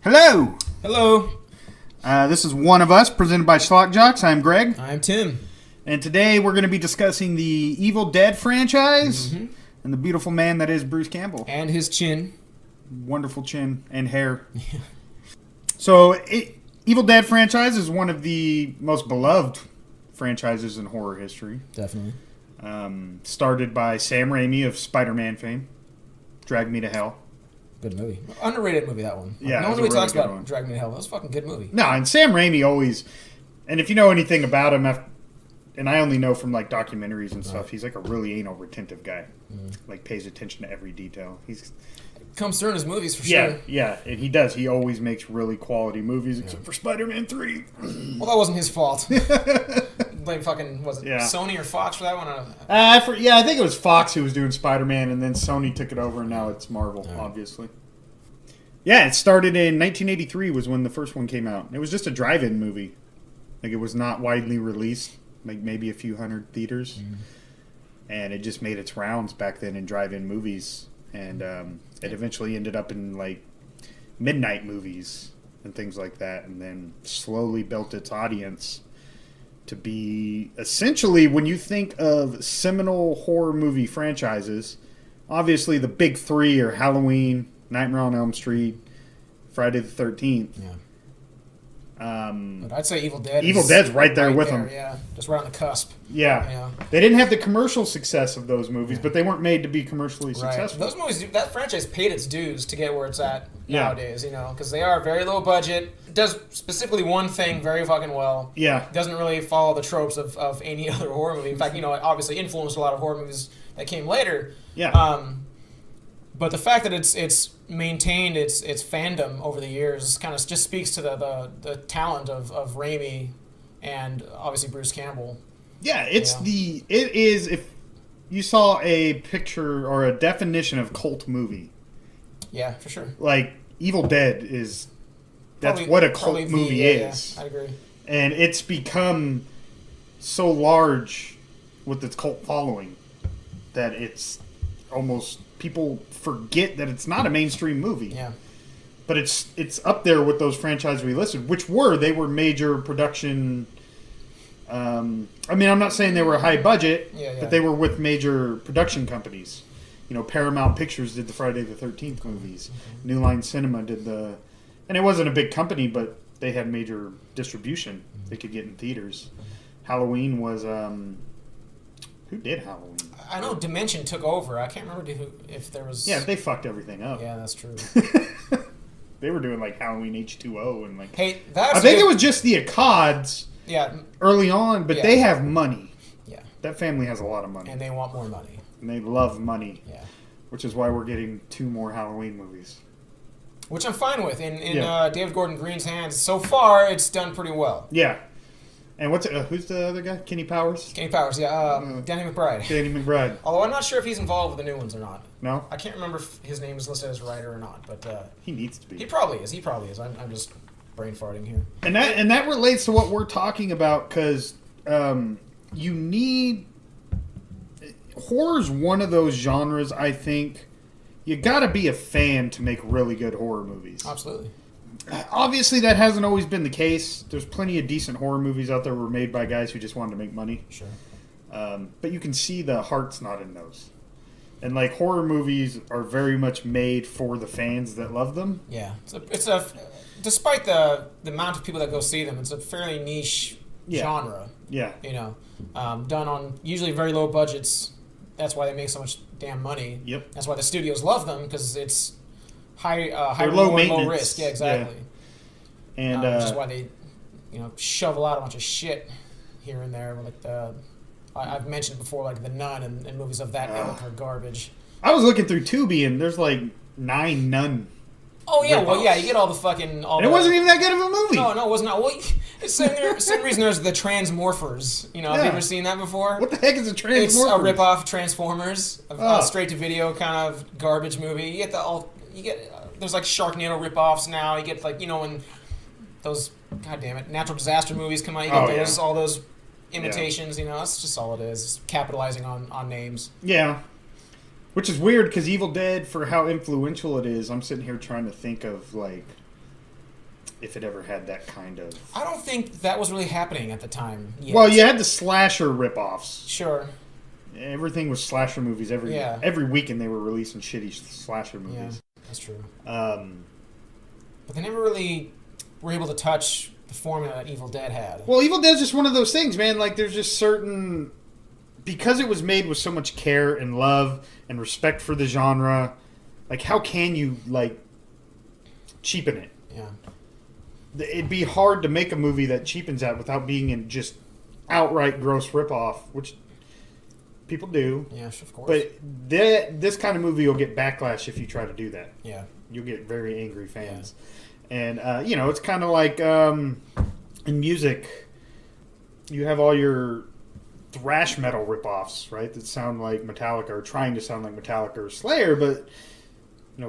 Hello! Hello. This is One of Us, presented by Schlock Jocks. I'm Greg. I'm Tim. And today we're going to be discussing the Evil Dead franchise and the beautiful man that is Bruce Campbell. And his chin. Wonderful chin and hair. So, Evil Dead franchise is one of the most beloved franchises in horror history. Definitely. Started by Sam Raimi of Spider-Man fame. Drag Me to Hell. Good movie. Underrated movie, that one. Yeah, no one it really was a talks really good about one. Drag Me to Hell. That was a fucking good movie. No, and Sam Raimi always... And if you know anything about him, and I only know from like documentaries and stuff, he's like a really anal retentive guy. Like pays attention to every detail. He's Comes through in his movies for sure. Yeah, and he does. He always makes really quality movies, except for Spider-Man 3. Well, that wasn't his fault. Blame fucking, was it Sony or Fox for that one? I think it was Fox who was doing Spider-Man, and then Sony took it over, and now it's Marvel, obviously. Yeah, it started in 1983 was when the first one came out. It was just a drive-in movie. Like, it was not widely released, like maybe a few hundred theaters. And it just made its rounds back then in drive-in movies. And it eventually ended up in, like, midnight movies and things like that. And then slowly built its audience to be essentially, when you think of seminal horror movie franchises, obviously the big three are Halloween, Nightmare on Elm Street, Friday the 13th. Yeah. But I'd say Evil Dead. Evil Dead's right there with them. Yeah, just right on the cusp. Yeah. They didn't have the commercial success of those movies, but they weren't made to be commercially successful. Those movies, that franchise paid its dues to get where it's at nowadays, because they are very low budget. It does specifically one thing very fucking well. Yeah. It doesn't really follow the tropes of any other horror movie. In fact, it obviously influenced a lot of horror movies that came later. Yeah. But the fact that it's maintained its fandom over the years kind of just speaks to the talent of Raimi and obviously Bruce Campbell. Yeah, it is, if you saw a picture or a definition of cult movie. Yeah, for sure. Like, Evil Dead that's what a cult movie is. Yeah, I agree. And it's become so large with its cult following that it's almost... People forget that it's not a mainstream movie. Yeah. But it's up there with those franchises we listed, which they were major production... I'm not saying they were high budget, but they were with major production companies. Paramount Pictures did the Friday the 13th movies. New Line Cinema did the... And it wasn't a big company, but they had major distribution. They could get in theaters. Halloween was... Who did Halloween? I know Dimension took over. I can't remember if there was... Yeah, they fucked everything up. Yeah, that's true. They were doing like Halloween H2O and like... Hey, I think it was just the Accods early on, but they have money. Yeah. That family has a lot of money. And they want more money. And they love money. Yeah. Which is why we're getting 2 more Halloween movies. Which I'm fine with. In David Gordon Green's hands, so far, it's done pretty well. Yeah. And who's the other guy? Kenny Powers? Kenny Powers, yeah. Danny McBride. Danny McBride. Although I'm not sure if he's involved with the new ones or not. No? I can't remember if his name is listed as writer or not, but... he needs to be. He probably is. I'm just brain farting here. And that relates to what we're talking about, because you need... Horror's one of those genres, I think, you gotta be a fan to make really good horror movies. Absolutely. Obviously, that hasn't always been the case. There's plenty of decent horror movies out there were made by guys who just wanted to make money. Sure. But you can see the heart's not in those. And, like, horror movies are very much made for the fans that love them. Yeah. Despite the amount of people that go see them, it's a fairly niche genre. Yeah. Done on usually very low budgets. That's why they make so much damn money. Yep. That's why the studios love them, because it's high low reward, low risk. Yeah, exactly. Yeah. And which is why they, shovel out a bunch of shit here and there. Like I've mentioned before, like The Nun and movies of that ilk are garbage. I was looking through Tubi, and there's like 9 Nun. Oh yeah, well yeah, you get all the fucking. It wasn't even that good of a movie. No, it was not. Well, same reason there's the Transmorphers. Have you ever seen that before? What the heck is a Transmorphers? It's a ripoff of Transformers, a straight to video kind of garbage movie. You get there's like Sharknado ripoffs now. You get when those natural disaster movies come out. You get all those imitations. That's just all it is. Capitalizing on names. Yeah. Which is weird, because Evil Dead, for how influential it is, I'm sitting here trying to think of, like, if it ever had that kind of... I don't think that was really happening at the time yet. Well, you had the slasher ripoffs. Sure. Everything was slasher movies. Every weekend they were releasing shitty slasher movies. Yeah, that's true. But they never really were able to touch the formula that Evil Dead had. Well, Evil Dead's just one of those things, man. Like, there's just certain... Because it was made with so much care and love and respect for the genre, like, how can you, like, cheapen it? Yeah. It'd be hard to make a movie that cheapens that without being in just outright gross ripoff, which people do. Yeah, of course. But this kind of movie will get backlash if you try to do that. Yeah. You'll get very angry fans. Yeah. And, it's kind of like in music, you have all your thrash metal ripoffs, right, that sound like Metallica or trying to sound like Metallica or Slayer, but...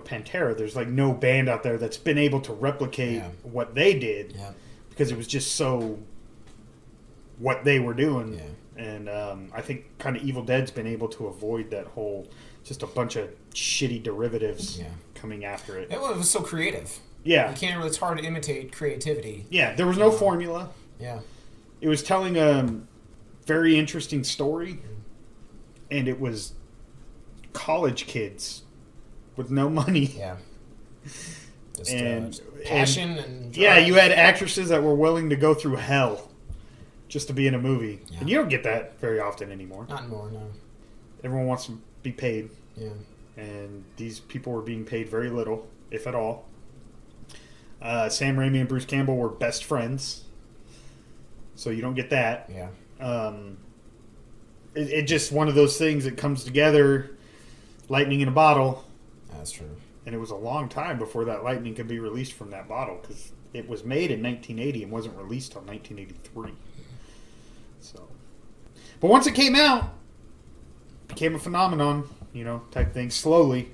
Pantera, there's like no band out there that's been able to replicate what they did because it was just so what they were doing. Yeah. And I think kind of Evil Dead's been able to avoid that whole just a bunch of shitty derivatives coming after it. It was so creative. Yeah. You can't really, it's hard to imitate creativity. Yeah, there was no formula. Yeah. It was telling a very interesting story, and it was college kids with no money. Yeah. Just passion and drive. Yeah, you had actresses that were willing to go through hell just to be in a movie. Yeah. And you don't get that very often anymore. Not anymore, no. Everyone wants to be paid. Yeah. And these people were being paid very little, if at all. Sam Raimi and Bruce Campbell were best friends. So you don't get that. Yeah. It just one of those things that comes together, lightning in a bottle. That's true. And it was a long time before that lightning could be released from that bottle because it was made in 1980 and wasn't released till 1983. So, but once it came out, it became a phenomenon, type thing. Slowly,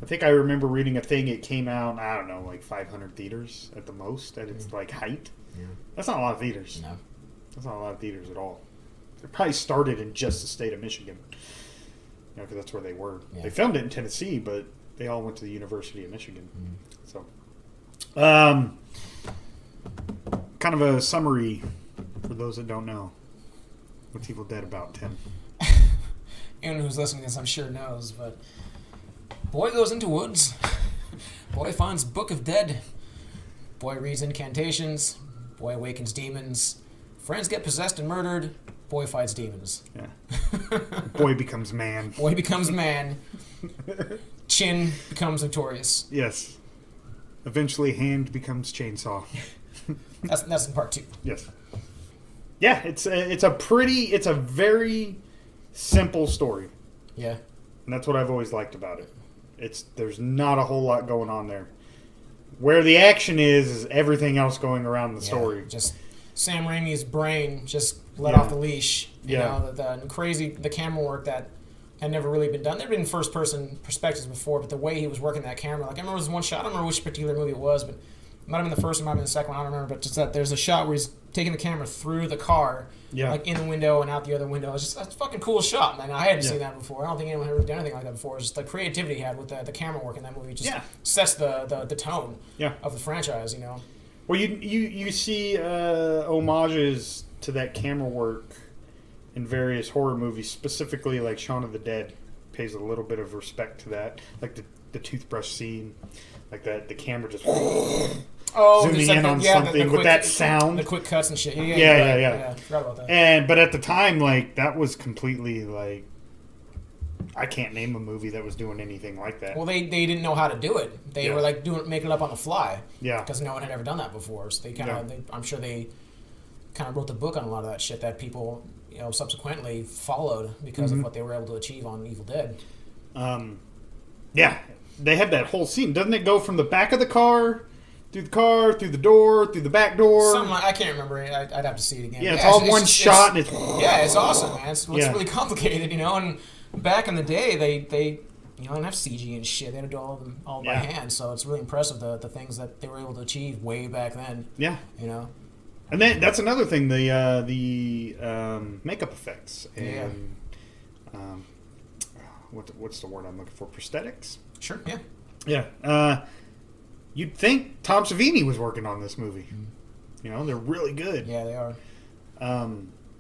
I think I remember reading a thing. It came out, I don't know, like 500 theaters at the most at its like height. Yeah. That's not a lot of theaters. No, that's not a lot of theaters at all. It probably started in just the state of Michigan. Because that's where they were. Yeah. They filmed it in Tennessee, but they all went to the University of Michigan. So, kind of a summary for those that don't know. What's Evil Dead about, Tim? Anyone who's listening to this, I'm sure knows, but boy goes into woods. Boy finds Book of Dead. Boy reads incantations. Boy awakens demons. Friends get possessed and murdered. Boy fights demons. Yeah. Boy becomes man. Boy becomes man. Chin becomes victorious. Yes. Eventually, hand becomes chainsaw. That's in part 2. Yes. Yeah, it's a very simple story. Yeah. And that's what I've always liked about it. There's not a whole lot going on there. Where the action is everything else going around the story. Just Sam Raimi's brain just let off the leash. You know, the camera work that had never really been done. There had been first-person perspectives before, but the way he was working that camera, like I remember there was one shot, I don't remember which particular movie it was, but it might have been the first one, might have been the second one, I don't remember, but just that there's a shot where he's taking the camera through the car, like in the window and out the other window. It's just a fucking cool shot, man. I hadn't seen that before. I don't think anyone had ever done anything like that before. It's just the creativity he had with the camera work in that movie just sets the tone of the franchise, Well, you see homages to that camera work in various horror movies, specifically like Shaun of the Dead pays a little bit of respect to that, like the toothbrush scene, like that the camera just zooming in on something with that sound, the quick cuts and shit. Yeah. Forgot about that. But at the time, like that was completely like I can't name a movie that was doing anything like that. Well, they didn't know how to do it. They were like making it up on the fly. Yeah, because no one had ever done that before. So they kind of, I'm sure they kind of wrote the book on a lot of that shit that people subsequently followed because of what they were able to achieve on Evil Dead. Yeah, they had that whole scene. Doesn't it go from the back of the car, through the door, through the back door? I can't remember it. I'd have to see it again. Yeah, it's all one shot. And it's it's awesome, man. It's really complicated, And back in the day, they didn't have CG and shit. They had to do all by hand. So it's really impressive the things that they were able to achieve way back then. Yeah, And then that's another thing, the makeup effects and what's the word I'm looking for? Prosthetics? Sure, yeah. Yeah. you'd think Tom Savini was working on this movie. You know, they're really good. Yeah, they are.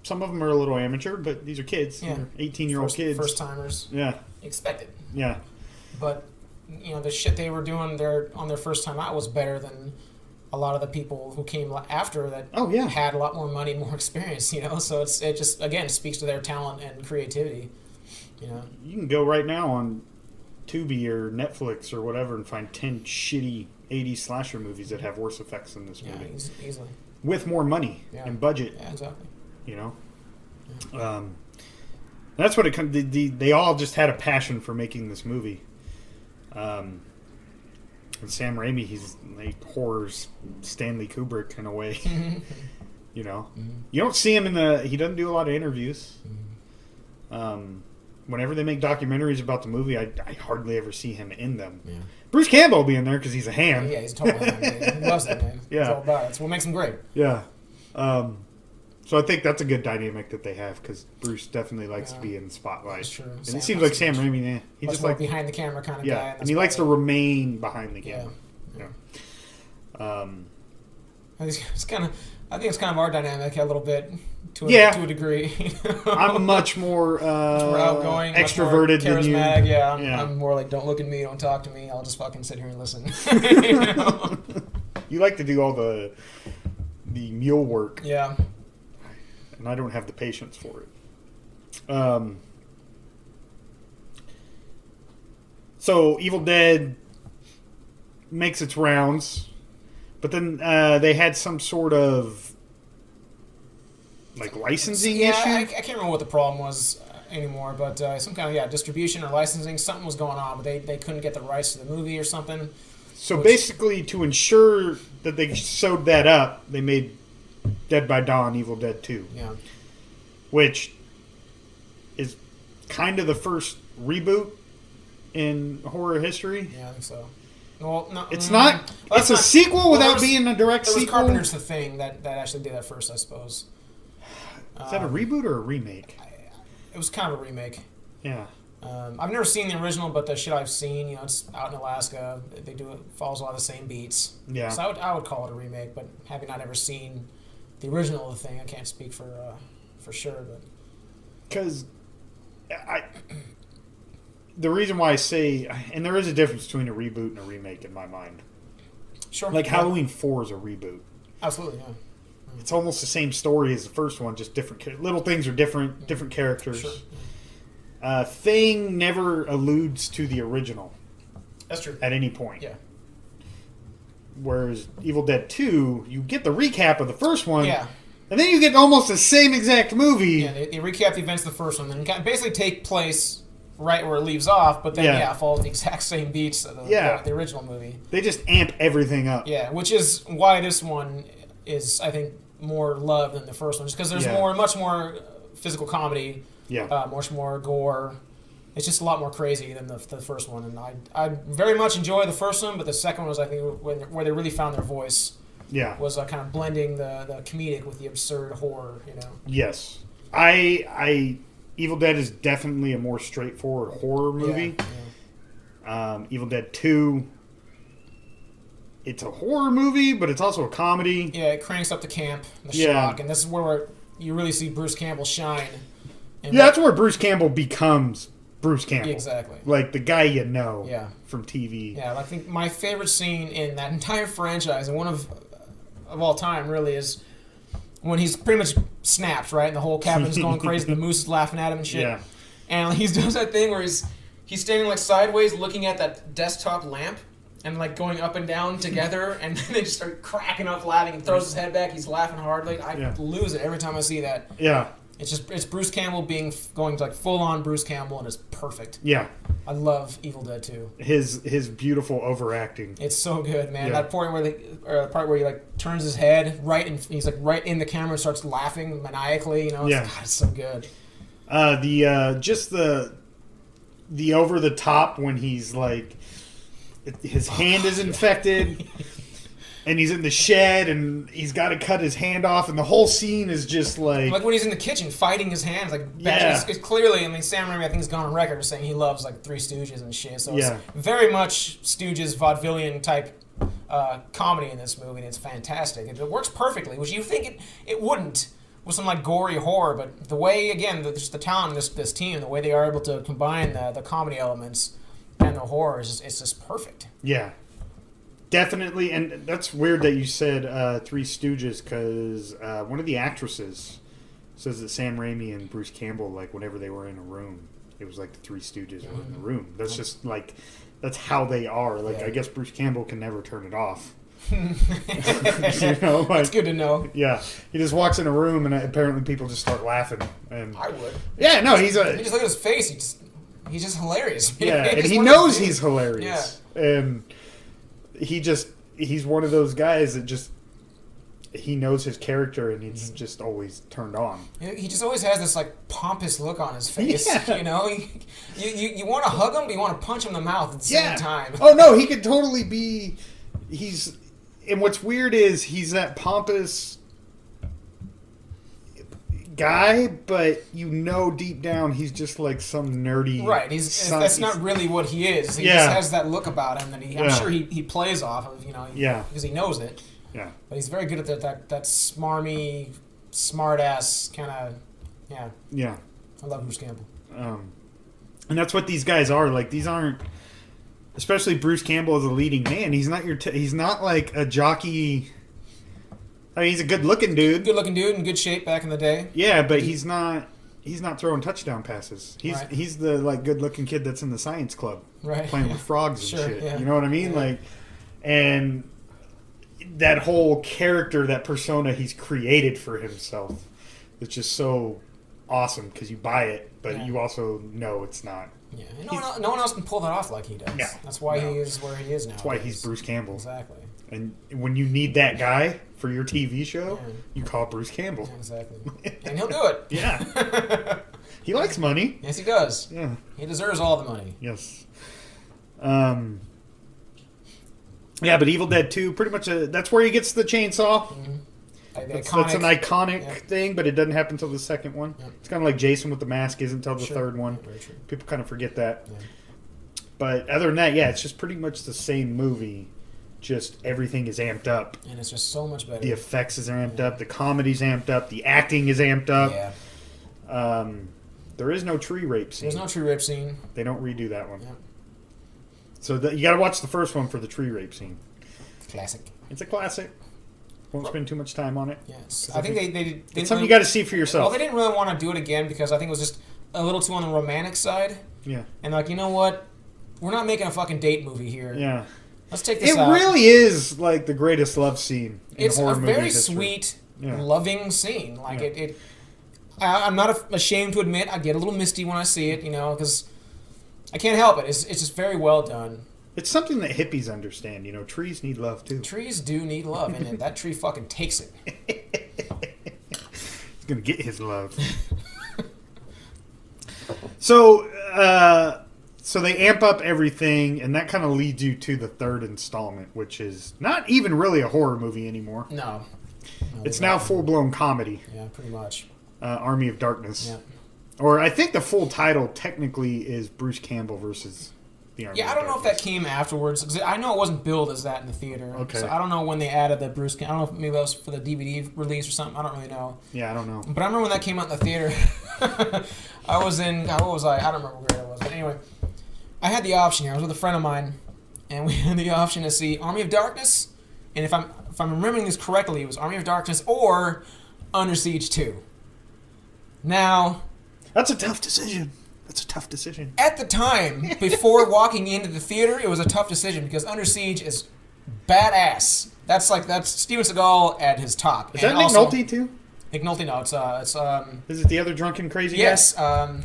Some of them are a little amateur, but these are kids. Yeah. 18-year-old kids. First timers. Yeah. Expect it. Yeah. But, you know, the shit they were doing on their first time out was better than a lot of the people who came after that had a lot more money, more experience, you know? So it just, again, speaks to their talent and creativity, you know? You can go right now on Tubi or Netflix or whatever and find 10 shitty 80s slasher movies that have worse effects than this movie. Yeah, easily. With more money and budget. Yeah, exactly. You know? Yeah. That's what it comes... They all just had a passion for making this movie. And Sam Raimi, he's like horror's Stanley Kubrick in a way. You know? You don't see him he doesn't do a lot of interviews. Whenever they make documentaries about the movie, I hardly ever see him in them. Yeah. Bruce Campbell will be in there because he's a ham. Yeah, he's a total ham. He loves it, man. Yeah. It's all about it. That's what makes him great. Yeah. So I think that's a good dynamic that they have because Bruce definitely likes to be in the spotlight. That's true. And it seems like Sam Raimi, he much just more like behind the camera kind of guy. And he likes to remain behind the camera. Yeah. I think it's kind of our dynamic a little bit to a degree. I'm much more outgoing, extroverted much more charismatic. than you. Yeah, I'm more like, don't look at me, don't talk to me. I'll just fucking sit here and listen. You know? You like to do all the mule work. Yeah. And I don't have the patience for it. So Evil Dead makes its rounds, but then they had some sort of like licensing issue. I can't remember what the problem was anymore, but some kind of distribution or licensing, something was going on, but they couldn't get the rights to the movie or something. So basically, to ensure that they sewed that up, they made Dead by Dawn, Evil Dead 2. Yeah. Which is kind of the first reboot in horror history. Yeah, I think so. Well, no, it's not. It's a sequel without being a direct sequel. Carpenter's The Thing that actually did that first, I suppose. Is that a reboot or a remake? It was kind of a remake. Yeah. I've never seen the original, but the shit I've seen, you know, it's out in Alaska. They follows a lot of the same beats. Yeah. So I would call it a remake, but having not ever seen the original of The Thing, I can't speak for sure. But because the reason why I say, and there is a difference between a reboot and a remake in my mind. Sure. Like Halloween 4 is a reboot. Absolutely, yeah. It's almost the same story as the first one, just different. Little things are different, different characters. Sure. Thing never alludes to the original. That's true. At any point. Yeah. Whereas Evil Dead 2, you get the recap of the first one. Yeah. And then you get almost the same exact movie. Yeah, they recap the events of the first one, then basically take place right where it leaves off, but then, follows the exact same beats of the original movie. They just amp everything up. Yeah, which is why this one is, I think, more loved than the first one, just because there's much more physical comedy, much more gore. It's just a lot more crazy than the first one, and I very much enjoy the first one, but the second one was, I think, where they really found their voice. Yeah, was kind of blending the comedic with the absurd horror, you know. Yes, Evil Dead is definitely a more straightforward horror movie. Yeah. Evil Dead 2, it's a horror movie, but it's also a comedy. Yeah, it cranks up the camp, the schlock, and this is where you really see Bruce Campbell shine. That's where Bruce Campbell becomes Bruce Campbell. Exactly. Like the guy you know from TV. Yeah, I think my favorite scene in that entire franchise, and one of all time, really, is when he's pretty much snaps, right? And the whole cabin's going crazy. The moose is laughing at him and shit. Yeah. And he does that thing where he's standing like sideways looking at that desktop lamp and like going up and down together, and then they just start cracking up laughing. He throws his head back. He's laughing hard. Like I lose it every time I see that. Yeah. It's Bruce Campbell going to like full on Bruce Campbell, and it's perfect. Yeah. I love Evil Dead 2. His beautiful overacting. It's so good, man. Yeah. That point where the part where he like turns his head right, and he's like right in the camera and starts laughing maniacally. You know, it's so good. The over the top when he's like his hand is infected. And he's in the shed, and he's got to cut his hand off, and the whole scene is just like when he's in the kitchen fighting his hands, like it's clearly. I mean, Sam Raimi, I think, has gone on record as saying he loves like Three Stooges and shit. So it's very much Stooges vaudevillian type comedy in this movie, and it's fantastic. It works perfectly, which you think it wouldn't with some like gory horror, but the way, again, just the talent of this team, the way they are able to combine the comedy elements and the horror, it's just perfect. Yeah. Definitely, and that's weird that you said Three Stooges, because one of the actresses says that Sam Raimi and Bruce Campbell, like, whenever they were in a room, it was like the Three Stooges were in the room. That's just, like, that's how they are. Like, I guess Bruce Campbell can never turn it off. That's good to know. Yeah. He just walks in a room, and apparently people just start laughing. And I would. Yeah, no, you just look at his face, he's just hilarious. Yeah, and he knows he's hilarious. Yeah. And he's one of those guys that just, he knows his character, and he's just always turned on. He just always has this like pompous look on his face. Yeah. You know, you want to hug him, but you want to punch him in the mouth at the same time. Oh no, he could totally be. And what's weird is he's that pompous guy, but you know deep down he's just like some nerdy. Right, that's not really what he is. He just has that look about him that I'm sure he plays off of, because he knows it. Yeah. But he's very good at that smarmy, smart-ass kind of, Yeah. I love Bruce Campbell. And that's what these guys are. Like, these aren't, especially Bruce Campbell as a leading man, he's not he's not like a jockey. I mean, he's a good-looking dude. Good-looking dude in good shape back in the day. Yeah, but he's not throwing touchdown passes. He's the, like, good-looking kid that's in the science club. Right. Playing with frogs and shit. Yeah. You know what I mean? Yeah. Like, and that whole character, that persona he's created for himself, it's just so awesome because you buy it, but you also know it's not. Yeah, and no one else can pull that off like he does. Yeah. That's why he is where he is now. That's why he's Bruce Campbell. Exactly. And when you need that guy for your TV show, you call Bruce Campbell. Yeah, exactly. And he'll do it. Yeah. He likes money. Yes, he does. Yeah. He deserves all the money. Yes. Yeah, but Evil Dead 2, pretty much, that's where he gets the chainsaw. Mm-hmm. That's an iconic thing, but it doesn't happen until the second one. Yep. It's kind of like Jason with the mask isn't until the third one. Very true. People kind of forget that. Yeah. But other than that, it's just pretty much the same movie. Just everything is amped up. And it's just so much better. The effects is amped up. The comedy's amped up. The acting is amped up. Yeah. There is no tree rape scene. There's no tree rape scene. They don't redo that one. Yep. So you got to watch the first one for the tree rape scene. Classic. It's a classic. Won't spend too much time on it. Yes. I think they it's something you got to see for yourself. Well, they didn't really want to do it again because I think it was just a little too on the romantic side. Yeah. And like, you know what? We're not making a fucking date movie here. Yeah. Let's take this out. It really is like the greatest love scene in horror movie history. It's a very sweet, loving scene. Like I'm not ashamed to admit I get a little misty when I see it, because I can't help it. It's just very well done. It's something that hippies understand. Trees need love too. Trees do need love, and that tree fucking takes it. He's gonna get his love. So they amp up everything, and that kind of leads you to the third installment, which is not even really a horror movie anymore. No, it's now full-blown comedy. Yeah, pretty much. Army of Darkness. Yeah. Or I think the full title technically is Bruce Campbell versus the Army of Darkness. Yeah, I don't know if that came afterwards. 'Cause I know it wasn't billed as that in the theater. Okay. So I don't know when they added the Bruce Campbell. I don't know if maybe that was for the DVD release or something. I don't really know. Yeah, I don't know. But I remember when that came out in the theater. I was in, what was I? I don't remember where I was. But anyway, I had the option here. I was with a friend of mine, and we had the option to see Army of Darkness. And if I'm remembering this correctly, it was Army of Darkness or Under Siege 2. Now, that's a tough decision. At the time, before walking into the theater, it was a tough decision because Under Siege is badass. That's Steven Seagal at his top. Is that Nick Nolte too? Nick Nolte, no. It's Is it the other drunken crazy guy? Yes.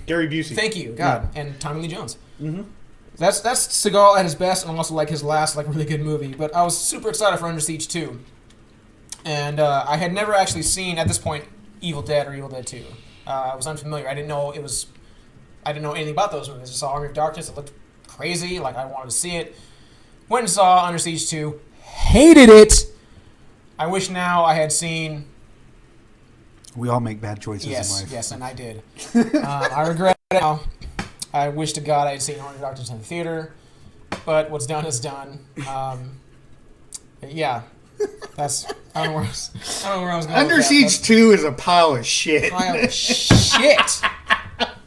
Gary Busey. Thank you, God, and Tommy Lee Jones. Mm-hmm. That's Seagal at his best, and also his last really good movie. But I was super excited for Under Siege 2, and I had never actually seen at this point Evil Dead or Evil Dead 2. I was unfamiliar. I didn't know anything about those movies. I saw Army of Darkness. It looked crazy. Like, I wanted to see it. Went and saw Under Siege 2. Hated it. I wish now I had seen... We all make bad choices in life. Yes, and I did. I regret it now. I wish to God I had seen Army of Darkness in the theater. But what's done is done. Yeah. That's I don't know where I was going. Under Siege 2 is a pile of shit. Pile of shit.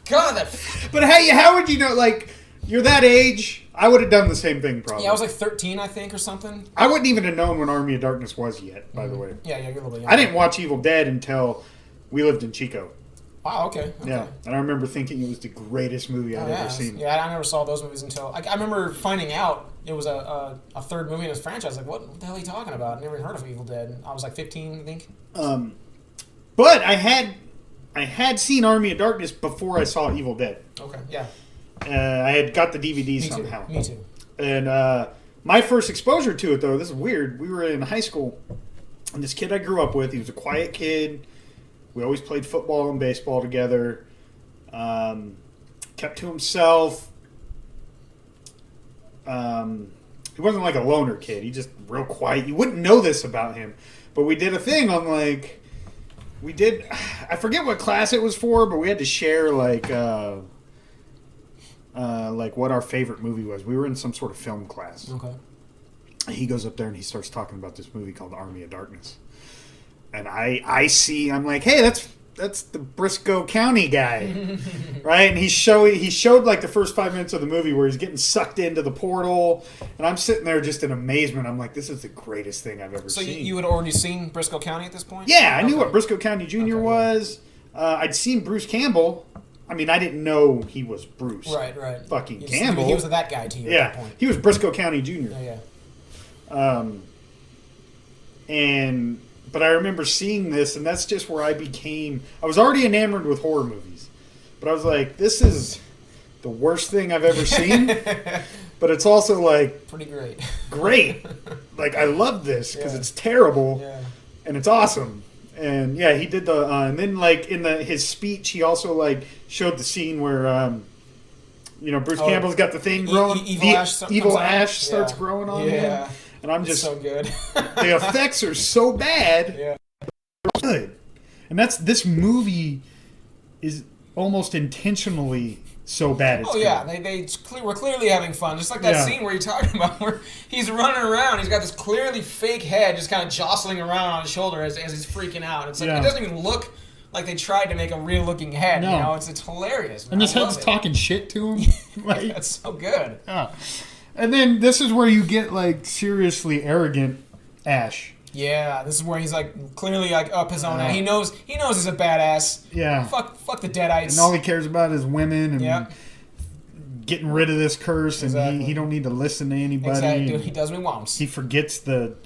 God, But how would you know? Like, you're that age. I would have done the same thing, probably. Yeah, I was like 13, I think, or something. I wouldn't even have known when Army of Darkness was yet, by the way. Yeah, you're a little bit younger. I didn't watch Evil Dead until we lived in Chico. Wow, okay. Yeah, and I remember thinking it was the greatest movie I've ever seen. Yeah, I never saw those movies until... I remember finding out it was a third movie in this franchise. Like, what the hell are you talking about? I never even heard of Evil Dead. I was like 15, I think. But I had seen Army of Darkness before I saw Evil Dead. Okay, yeah. I had got the DVD somehow. Me too. And my first exposure to it, though, this is weird. We were in high school, and this kid I grew up with, he was a quiet kid. We always played football and baseball together. Kept to himself. He wasn't like a loner kid. He just real quiet. You wouldn't know this about him. But we did a thing on like... I forget what class it was for, but we had to share like what our favorite movie was. We were in some sort of film class. Okay. He goes up there and he starts talking about this movie called Army of Darkness. And I'm like, hey, that's the Briscoe County guy, right? And he showed like the first 5 minutes of the movie where he's getting sucked into the portal, and I'm sitting there just in amazement. I'm like, this is the greatest thing I've ever seen. So you had already seen Briscoe County at this point? Yeah, I knew what Briscoe County Jr. was. I'd seen Bruce Campbell. I mean, I didn't know he was Bruce. Right. Fucking Campbell. He was that guy to you at that point. He was Briscoe County Jr. Yeah. But I remember seeing this, and that's just where I was already enamored with horror movies. But I was like, this is the worst thing I've ever seen. But it's also like... pretty great. Great. Like, I love this because it's terrible. Yeah. And it's awesome. And yeah, he did the... and then like in his speech, he also like showed the scene where... Bruce Campbell's got the thing growing. Evil ash starts growing on him. And I'm just so good. The effects are so bad. Yeah. Good. And this movie is almost intentionally so bad. It's they were clearly having fun. Just like that scene where you're talking about where he's running around. He's got this clearly fake head just kind of jostling around on his shoulder as he's freaking out. It's like it doesn't even look like they tried to make a real looking head. No. You know, it's hilarious. Man. And his head's talking shit to him. Like, that's so good. Yeah. And then this is where you get like seriously arrogant Ash. Yeah, this is where he's like clearly like up his own. He knows he's a badass. Yeah. Fuck the Deadites. And all he cares about is women and getting rid of this curse, and he don't need to listen to anybody. Exactly. He does what he wants. He forgets the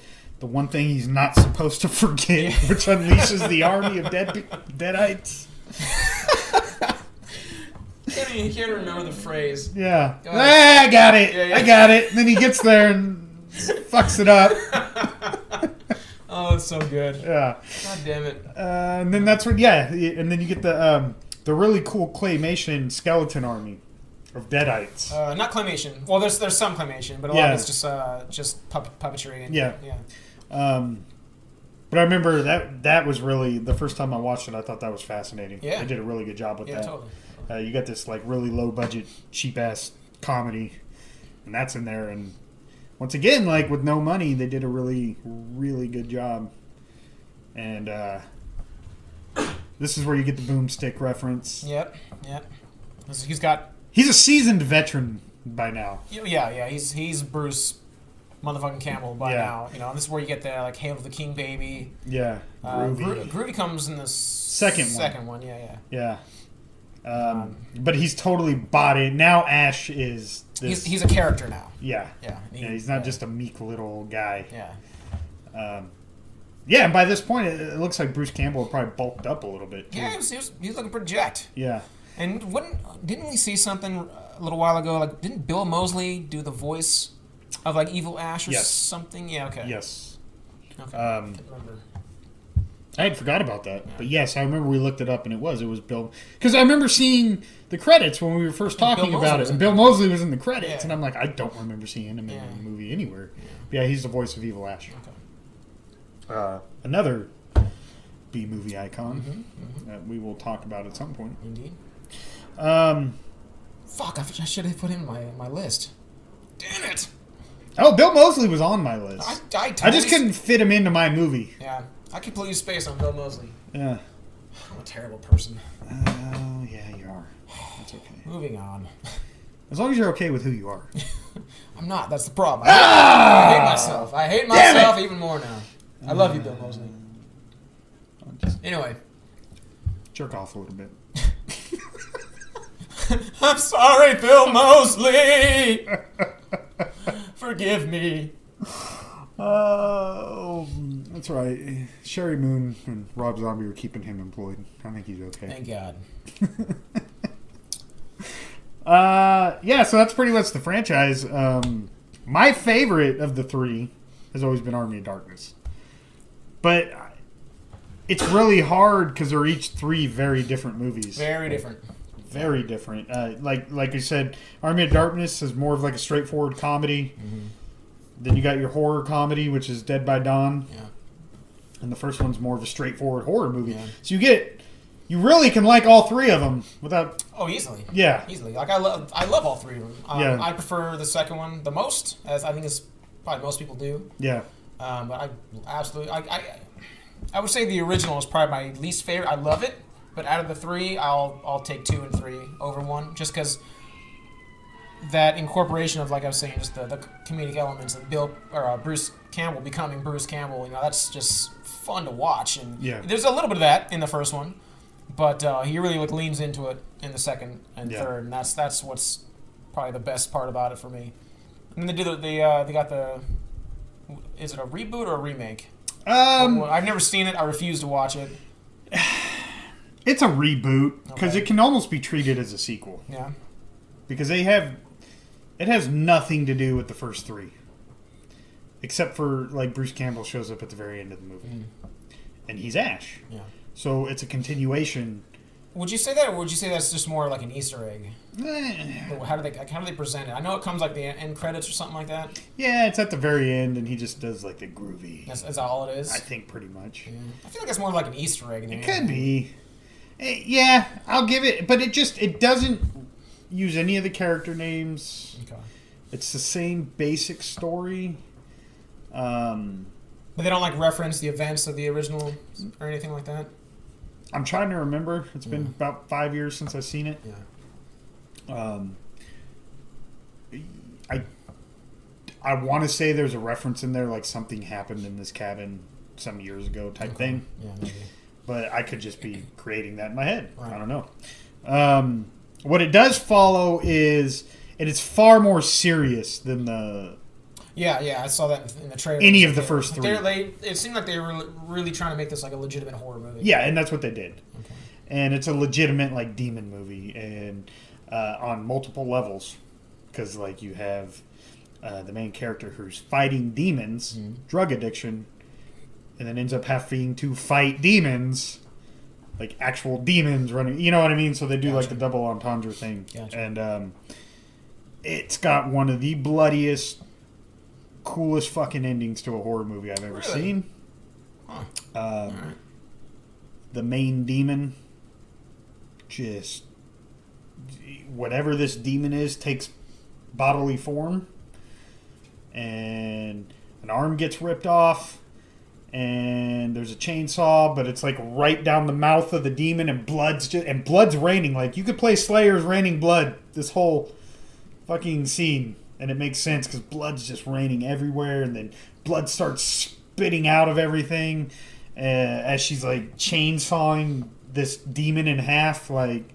one thing he's not supposed to forget, which unleashes the army of Deadites. You can't remember the phrase. Yeah. I got it. Yeah. I got it. And then he gets there and fucks it up. Oh, it's so good. Yeah. God damn it. And then that's what. Yeah. And then you get the really cool claymation skeleton army of Deadites. Not claymation. Well, there's some claymation, but a lot of it's just puppetry. And, But I remember that was really the first time I watched it. I thought that was fascinating. Yeah. They did a really good job with that. Totally. You got this like really low budget, cheap ass comedy, and that's in there. And once again, like with no money, they did a really, really good job. And this is where you get the boomstick reference. Yep. He's a seasoned veteran by now. Yeah. He's Bruce motherfucking Campbell by now. You know, and this is where you get the like Hail to the King baby. Yeah. Groovy comes in the second one. Yeah. But he's totally bought it. Now Ash is... He's a character now. Yeah. He's not just a meek little guy. Yeah. And by this point, it looks like Bruce Campbell probably bulked up a little bit, too. Yeah, he was looking pretty jacked. Yeah. And didn't we see something a little while ago? Like, didn't Bill Moseley do the voice of, like, Evil Ash or something? Yeah, okay. Yes. Okay. I can't remember. I had forgot about that. Yeah. But yes, I remember we looked it up, and it was Bill. Because I remember seeing the credits when we were first talking about it, and Bill Moseley was in the credits, and I'm like, I don't remember seeing him in the movie anywhere. Yeah. But he's the voice of Evil Ash. Okay. Another B-movie icon that we will talk about at some point. Indeed. Fuck, I should have put him in my list. Damn it! Oh, Bill Moseley was on my list. I just couldn't fit him into my movie. Yeah, I completely spaced on Bill Moseley. Yeah. I'm a terrible person. Oh, yeah, you are. That's okay. Moving on. As long as you're okay with who you are. I'm not. That's the problem. I hate myself. I hate myself even more now. I love you, Bill Moseley. Anyway. Jerk off a little bit. I'm sorry, Bill Moseley. Forgive me. Oh, that's right. Sherry Moon and Rob Zombie were keeping him employed. I think he's okay. Thank God. Yeah, so that's pretty much the franchise. My favorite of the three has always been Army of Darkness. But it's really hard because they're each three very different movies. Very different. Very different. Like I said, Army of Darkness is more of like a straightforward comedy. Mm-hmm. Then you got your horror comedy, which is Dead by Dawn. Yeah. And the first one's more of a straightforward horror movie. Yeah. So you really can like all three of them without... Oh, easily. Yeah. Easily. Like, I love all three of them. Yeah. I prefer the second one the most, as I think it's probably most people do. Yeah. But I absolutely... I would say the original is probably my least favorite. I love it, but out of the three, I'll take 2 and 3 over 1, just because that incorporation of, like I was saying, just the comedic elements and Bruce Campbell becoming Bruce Campbell. That's just fun to watch. And there's a little bit of that in the first one, but he really leans into it in the second and third, and that's what's probably the best part about it for me. And then they got the... Is it a reboot or a remake? I've never seen it. I refuse to watch it. It's a reboot because it can almost be treated as a sequel. Yeah. Because it has nothing to do with the first three, except for like Bruce Campbell shows up at the very end of the movie, and he's Ash. Yeah. So it's a continuation. Would you say that, or would you say that's just more like an Easter egg? How do they present it? I know it comes like the end credits or something like that. Yeah, it's at the very end, and he just does like the groovy. That's all it is? I think pretty much. Yeah. I feel like it's more like an Easter egg. It could be. Yeah, I'll give it, but it doesn't use any of the character names. Okay. It's the same basic story. But they don't like reference the events of the original or anything like that? I'm trying to remember. It's been about 5 years since I've seen it. Yeah. I want to say there's a reference in there, like something happened in this cabin some years ago type thing. Yeah, maybe. But I could just be creating that in my head. Right. I don't know. What it does follow is, and it's far more serious than the... Yeah, I saw that in the trailer. Any of the first three. It seemed like they were really trying to make this like a legitimate horror movie. Yeah, and that's what they did. Okay. And it's a legitimate like demon movie, and on multiple levels, because like you have the main character who's fighting demons, drug addiction, and then ends up having to fight demons, like actual demons running. You know what I mean? So they do like the double entendre thing, and it's got one of the bloodiest, coolest fucking endings to a horror movie I've ever seen. Huh. The main demon, just whatever this demon is, takes bodily form, and an arm gets ripped off, and there's a chainsaw, but it's like right down the mouth of the demon, and blood's raining. Like you could play Slayer's Raining Blood this whole fucking scene. And it makes sense because blood's just raining everywhere, and then blood starts spitting out of everything as she's like chainsawing this demon in half. Like,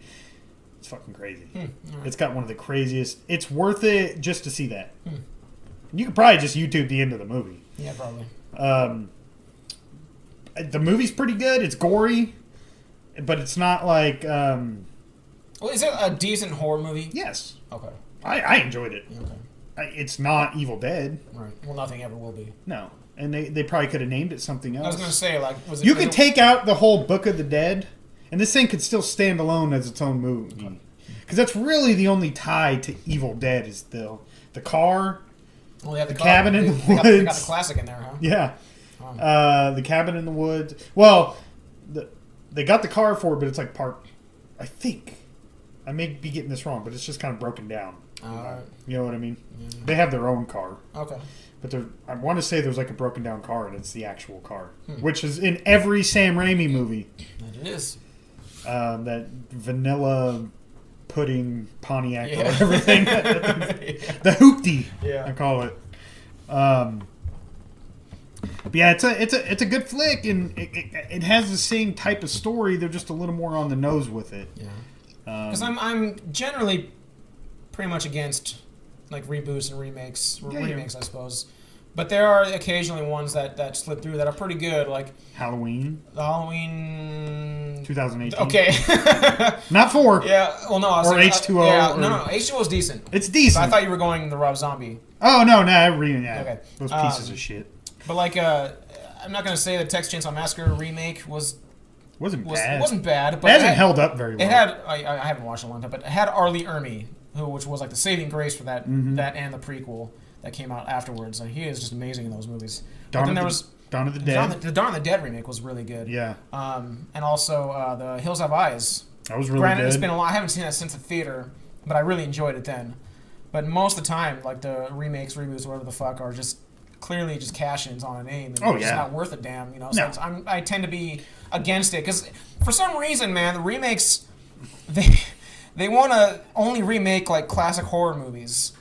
it's fucking crazy. Right. It's got one of the craziest. It's worth it just to see that. You could probably just YouTube the end of the movie. Yeah, probably. The movie's pretty good. It's gory, but it's not like. Well, is it a decent horror movie? Yes. Okay. I enjoyed it. Okay. It's not Evil Dead. Right. Well, nothing ever will be. No. And they probably could have named it something else. I was going to say, like... You could take out the whole Book of the Dead, and this thing could still stand alone as its own movie. Because that's really the only tie to Evil Dead is the car, well, yeah, the cabin in the woods. They got the classic in there, huh? Yeah. The cabin in the woods. Well, they got the car for it, but it's like part... I think. I may be getting this wrong, but it's just kind of broken down. You know what I mean? Mm-hmm. They have their own car. Okay. But I want to say there's like a broken down car, and it's the actual car, which is in every Sam Raimi movie. That it is. That vanilla pudding Pontiac or everything. The hoopty, I call it. But yeah, it's a good flick, and it has the same type of story. They're just a little more on the nose with it. Yeah. Because I'm generally pretty much against like reboots and remakes, I suppose. But there are occasionally ones that slip through that are pretty good, like Halloween. The Halloween 2018. Okay. Not 4. Yeah. Well, no. I was or saying, H2O. Yeah. No. H2O is decent. It's decent. But I thought you were going the Rob Zombie. Oh no, yeah. Okay. Those pieces of shit. But like, I'm not gonna say the Texas Chainsaw Massacre remake wasn't bad, but it hasn't held up very well. It had I haven't watched it in a long time, but it had Arlie Ermy, which was like the saving grace for that that and the prequel that came out afterwards. And he is just amazing in those movies. Dawn of the Dead. The Dawn of the Dead remake was really good. Yeah. And also the Hills Have Eyes. That was really Granted, good. It's been a lot. I haven't seen that since the theater, but I really enjoyed it then. But most of the time, like the remakes, reboots, whatever the fuck, are just clearly just cash-ins on a name, and it's not worth a damn, you know. So I tend to be against it because for some reason, man, the remakes they want to only remake like classic horror movies.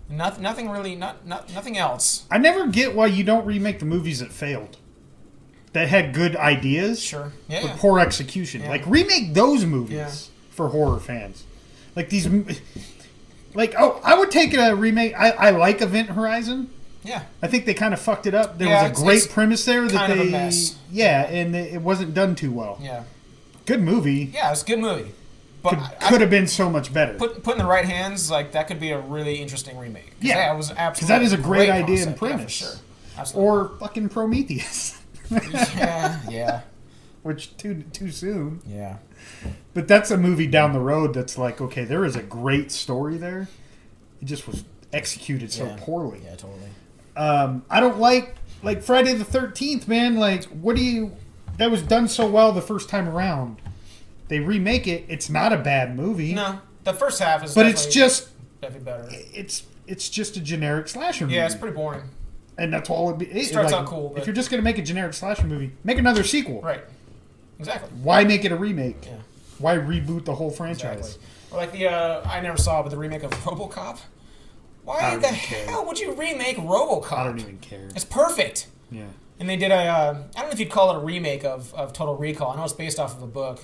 Nothing really, nothing else. I never get why you don't remake the movies that failed, that had good ideas, sure, but poor execution. Yeah. Like remake those movies for horror fans. Like these, like I would take a remake. I like Event Horizon. Yeah, I think they kind of fucked it up. There was a great premise there that kind of a mess. Yeah, and it wasn't done too well. Yeah, good movie. Yeah, it's a good movie. But could have been so much better. Put in the right hands, like that could be a really interesting remake. Yeah, it was absolutely because that is a great idea concept. and premise. Yeah, for sure. Absolutely. Or fucking Prometheus. yeah. Which too soon. Yeah. But that's a movie down the road that's like, okay, there is a great story there. It just was executed so poorly. Yeah, totally. I don't like Friday the 13th, man. Like, that was done so well the first time around. They remake it. It's not a bad movie. No, the first half is. But it's just definitely better. It's just a generic slasher movie. Yeah, it's pretty boring. And that's all it be. It starts out cool. But if you're just gonna make a generic slasher movie, make another sequel. Right. Exactly. Why make it a remake? Yeah. Why reboot the whole franchise? Exactly. Well, like the I never saw, but the remake of RoboCop. Why the hell would you remake RoboCop? I don't even care. It's perfect. Yeah. And they did I don't know if you'd call it a remake of Total Recall. I know it's based off of a book.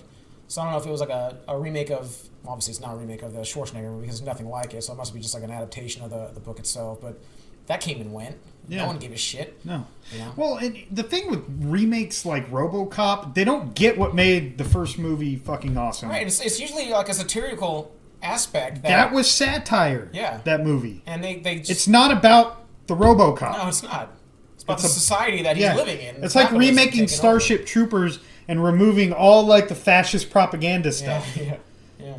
So I don't know if it was like a remake of, obviously it's not a remake of the Schwarzenegger movie because there's nothing like it, so it must be just like an adaptation of the book itself. But that came and went. No one gave a shit. No. You know? Well, and the thing with remakes like RoboCop, they don't get what made the first movie fucking awesome. Right, it's usually like a satirical aspect. That was satire. Yeah. That movie. And they just... It's not about the RoboCop. No, it's not. It's about the society that he's living in. It's like remaking Starship Troopers and removing all like the fascist propaganda stuff. Yeah.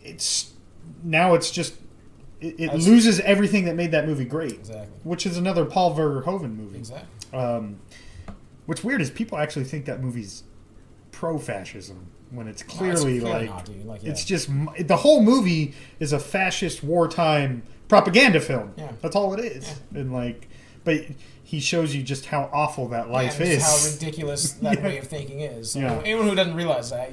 It's just it loses everything that made that movie great. Exactly. Which is another Paul Verhoeven movie. Exactly. What's weird is people actually think that movie's pro-fascism when it's clearly it's just the whole movie is a fascist wartime propaganda film. Yeah. That's all it is. Yeah. And but he shows you just how awful that life is. How ridiculous that way of thinking is. So anyone who doesn't realize that,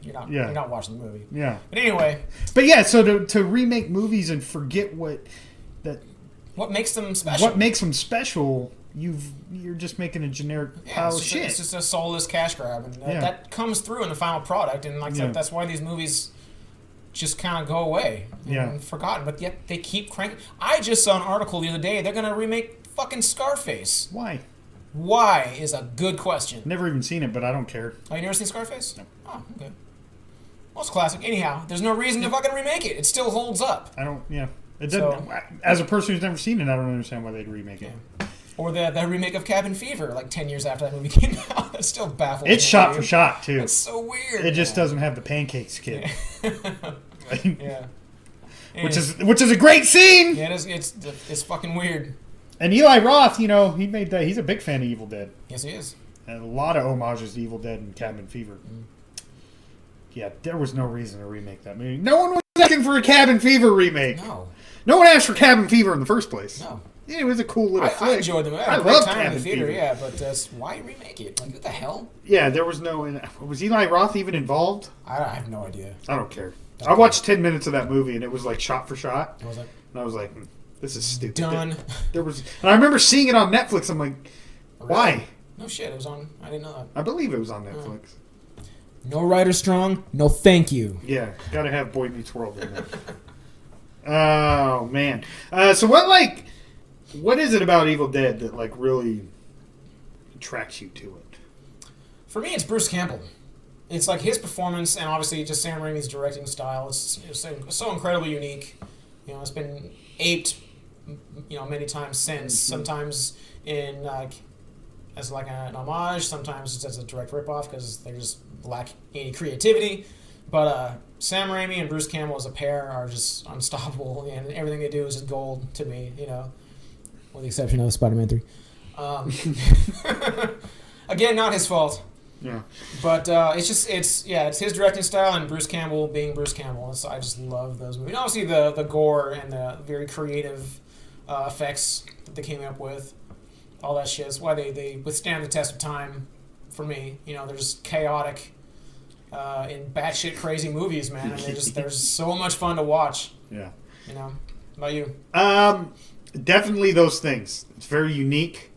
you're not watching the movie. Yeah. But anyway. But yeah, so to remake movies and forget what makes them special. What makes them special? You're just making a generic pile of shit. It's just a soulless cash grab, and that comes through in the final product. And that's why these movies just kind of go away and forgotten. But yet they keep cranking. I just saw an article the other day. They're gonna remake fucking Scarface. Why? Why is a good question. Never even seen it, but I don't care. Oh, you never seen Scarface? No. Oh, okay. Well, it's classic. Anyhow, there's no reason to fucking remake it. It still holds up. I don't. Yeah. It doesn't. As a person who's never seen it, I don't understand why they'd remake it. Or the remake of Cabin Fever, like 10 years after that movie came out. It's still baffling. It's shot for shot, too. It's so weird. It just doesn't have the pancake skit. Yeah. Which is a great scene. Yeah, it's fucking weird. And Eli Roth, he made that. He's a big fan of Evil Dead. Yes, he is. And a lot of homages to Evil Dead and Cabin Fever. Yeah, there was no reason to remake that movie. No one would asking for a Cabin Fever remake. No one asked for Cabin Fever in the first place. No. Yeah, it was a cool little flick. I enjoyed the movie. I love time Cabin in the theater, Fever. yeah, but why remake it? Like, what the hell? Yeah, there was no... Was Eli Roth even involved? I have no idea. I don't care. I watched 10 minutes of that movie, and it was like shot for shot. What was that? And I was like, this is stupid. Done. And I remember seeing it on Netflix. I'm like, why? Really? No shit, it was on... I didn't know that. I believe it was on Netflix. No writer strong, no thank you. Yeah, gotta have Boy Meets World in there. Oh, man. So what is it about Evil Dead that, like, really attracts you to it? For me, it's Bruce Campbell. It's like his performance, and obviously just Sam Raimi's directing style. It's so incredibly unique. You know, it's been aped, many times since. Mm-hmm. Sometimes in as like an homage, sometimes it's as a direct ripoff because they just lack any creativity. But Sam Raimi and Bruce Campbell as a pair are just unstoppable, and everything they do is just gold to me. With the exception of Spider-Man 3. Again, not his fault. Yeah. But it's his directing style and Bruce Campbell being Bruce Campbell. I just love those movies. And obviously the gore and the very creative effects that they came up with, all that shit. That's why they withstand the test of time for me. They're just chaotic and batshit crazy movies, man. And they're so much fun to watch. Yeah. How about you? Definitely those things. It's very unique.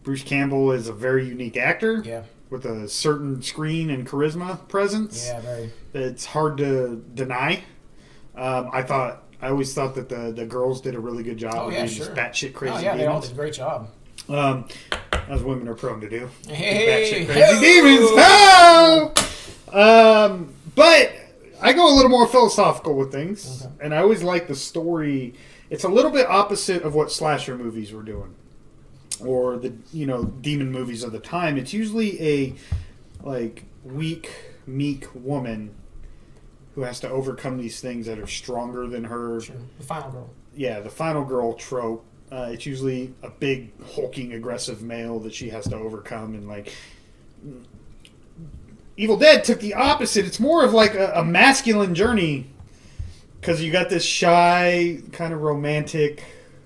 Bruce Campbell is a very unique actor. Yeah. With a certain screen and charisma presence. Yeah, very. It's hard to deny. I always thought that the girls did a really good job of being just batshit crazy demons. They all did a great job. As women are prone to do. Hey, batshit crazy demons. Oh! But I go a little more philosophical with things. Okay. And I always like the story. It's a little bit opposite of what slasher movies were doing. Or the demon movies of the time. It's usually a weak, meek woman who has to overcome these things that are stronger than her. Sure. The final girl. Yeah, the final girl trope. It's usually a big, hulking, aggressive male that she has to overcome. And Evil Dead took the opposite. It's more of like a masculine journey because you got this shy, kind of romantic.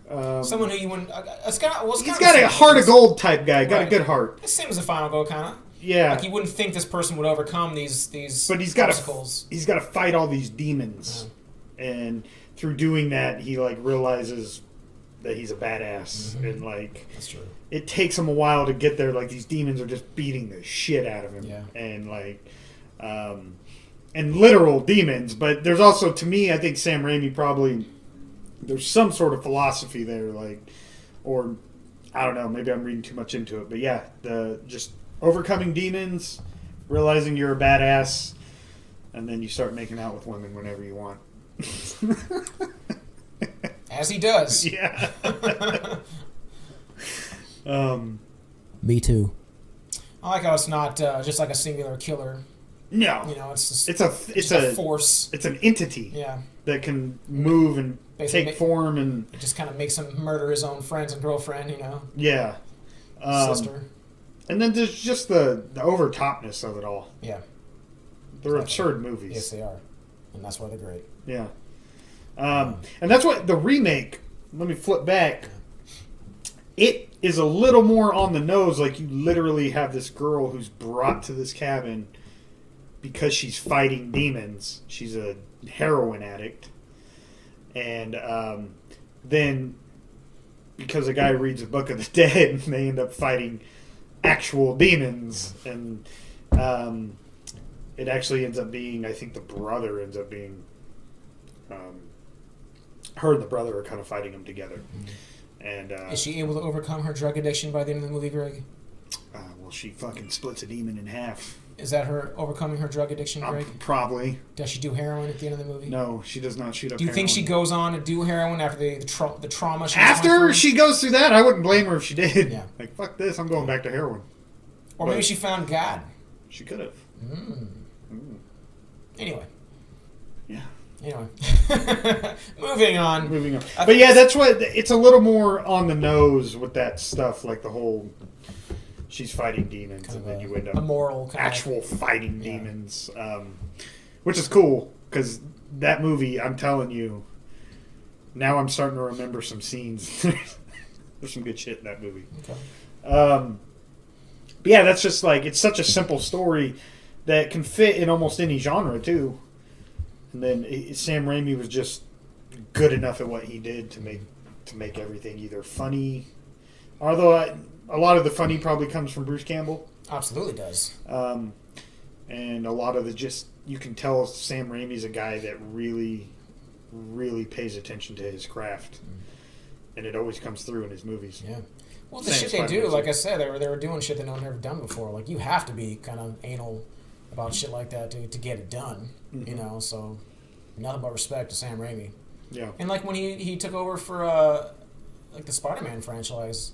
Someone who you wouldn't. He's got a heart of gold type guy. Got a good heart. The same as the final girl, kind of. Yeah. Like you wouldn't think this person would overcome these. But he's got to fight all these demons, and through doing that, he realizes that he's a badass, and that's true. It takes him a while to get there. Like these demons are just beating the shit out of him, and literal demons. But there's also, to me, I think Sam Raimi probably. There's some sort of philosophy there, or I don't know, maybe I'm reading too much into it, but yeah, just overcoming demons, realizing you're a badass, and then you start making out with women whenever you want. As he does. Yeah. Me too. I like how it's not just like a singular killer. No. It's a force. It's an entity. Yeah. That can move and basically take form and... It just kind of makes him murder his own friends and girlfriend, Yeah. Sister. And then there's just the over-topness of it all. Yeah. They're absurd movies. Yes, they are. And that's why they're great. Yeah. And that's what the remake... Let me flip back. It is a little more on the nose. Like, you literally have this girl who's brought to this cabin because she's fighting demons. She's a heroin addict. And then because a guy reads a Book of the Dead, they end up fighting actual demons. And it actually ends up being, I think the brother ends up being... her and the brother are kind of fighting them together. And is she able to overcome her drug addiction by the end of the movie, Greg? Well, she fucking splits a demon in half. Is that her overcoming her drug addiction, Greg? Probably. Does she do heroin at the end of the movie? No, she does not shoot up. Do you think she goes on to do heroin after the trauma? After she goes through that, I wouldn't blame her if she did. Yeah. Fuck this, I'm going back to heroin. Or maybe she found God. She could have. Anyway. Yeah. Anyway. Moving on. But yeah, that's what... It's a little more on the nose with that stuff, like the whole... She's fighting demons, and then you end up... A moral actual fighting demons. Which is cool, because that movie, I'm telling you, now I'm starting to remember some scenes. There's some good shit in that movie. Okay. But yeah, that's just like, it's such a simple story that can fit in almost any genre too. And then Sam Raimi was just good enough at what he did to make everything either funny, although a lot of the funny probably comes from Bruce Campbell. Absolutely does. And a lot of you can tell Sam Raimi's a guy that really, really pays attention to his craft. And it always comes through in his movies. Yeah. Well, the shit they do, like I said, they were doing shit that no one had ever done before. Like, you have to be kind of anal about shit like that to get it done, you know, so nothing but respect to Sam Raimi. Yeah. And, like, when he took over for, like, the Spider-Man franchise,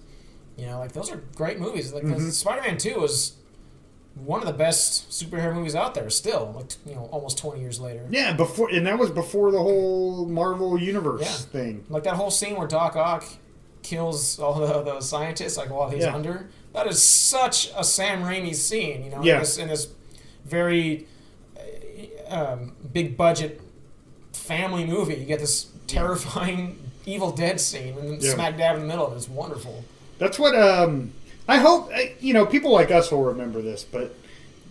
you know, like, those are great movies. Like, Spider-Man 2 was one of the best superhero movies out there still, like, you know, almost 20 years later. Yeah, that was before the whole Marvel Universe thing. Like, that whole scene where Doc Ock kills all the scientists, like, while he's under. That is such a Sam Raimi scene, you know, in this very big budget family movie. You get this terrifying Evil Dead scene and then smack dab in the middle of it. It's wonderful. That's what I hope, you know, people like us will remember this, but